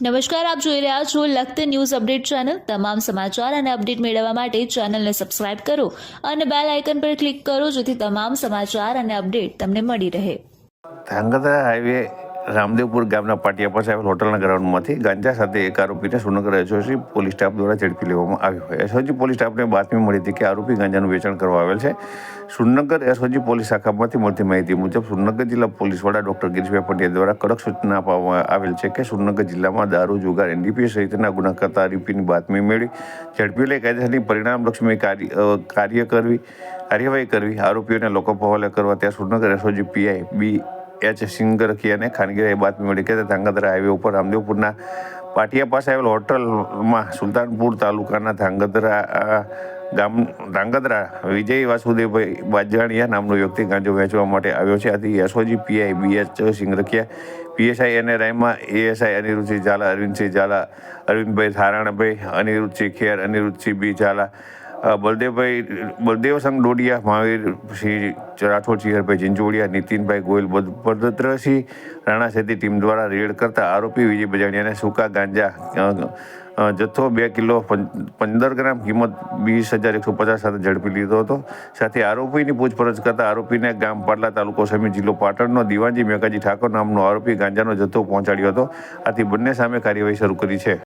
નમસ્કાર, આપ જોઈ રહ્યા છો લખત ન્યૂઝ અપડેટ ચેનલ। તમામ સમાચાર અને અપડેટ મેળવવા માટે ચેનલને સબસ્ક્રાઇબ કરો અને બેલ આઇકન પર ક્લિક કરો જેથી તમામ સમાચાર અને અપડેટ તમને મળી રહે। ધાંગધ્રા હાઈવે રામદેવપુર ગામના પાટિયા પાસે આવેલ હોટલના ગ્રાઉન્ડમાંથી ગાંજા સાથે એક આરોપીને સુરનગર એસઓજી પોલીસ સ્ટાફ દ્વારા ઝડપી લેવામાં આવ્યો છે। એસઓજી પોલીસ સ્ટાફને બાતમી મળી હતી કે આરોપી ગાંજાનું વેચાણ કરવા આવેલ છે। સુરનગર એસઓજી પોલીસ શાખામાંથી મળતી માહિતી મુજબ સુરનગર જિલ્લા પોલીસ વડા ડોક્ટર ગિરીશભાઈ પંડ્યા દ્વારા કડક સૂચના આપવામાં આવેલ છે કે સુરનગર જિલ્લામાં દારૂ, જુગાર, એનડીપીએસ સહિતના ગુના કરતા આરોપીની બાતમી મેળવી ઝડપી લઈ કાયદેસરની પરિણામલક્ષી કાર્યવાહી કરવી, આરોપીઓને લોકઅપ હવાલે કરવા ત્યાં સુરનગર એસઓજી પીઆઈ BH સિંગરખિયાને ખાનગી બાતમી મળી કે ધાંગધ્રા હાઈવે ઉપર રામદેવપુરના પાટિયા પાસે આવેલ હોટલમાં સુલતાનપુર તાલુકાના ધાંગધ્રા વિજય વાસુદેવભાઈ બાજાણિયા નામનો વ્યક્તિ ગાંજો વેચવા માટે આવ્યો છે। આથી એસઓજી પીઆઈ BH સિંગરખિયા, PSI અને રાયમાં ASI અનિરુદ્ધસિંહ ઝાલા, અરવિંદસિંહ ઝાલા, અરવિંદભાઈ થારાણભાઈ, અનિરુદ્ધસિંહ ખેર, અનિરુદ્ધસિંહ B ઝાલા, બલદેવસંગ ડોડિયા, મહાવીરસિંહ રાઠોડ, ચિહરભાઈ ઝીંઝોડિયા, નીતિનભાઈ ગોયલ, ભદ્રસિંહ રાણા સહિતની ટીમ દ્વારા રેડ કરતા આરોપી વિજય બજાણિયાને સૂકા ગાંજા જથ્થો 2 કિલો 15 ગ્રામ કિંમત 20,150 સાથે ઝડપી લીધો હતો। સાથે આરોપીની પૂછપરછ કરતા આરોપીને ગામ પાટલા, તાલુકો સમી, જિલ્લો પાટણનો દીવાનજી મેઘાજી ઠાકોર નામનો આરોપી ગાંજાનો જથ્થો પહોંચાડ્યો હતો। આથી બંને સામે કાર્યવાહી શરૂ કરી છે।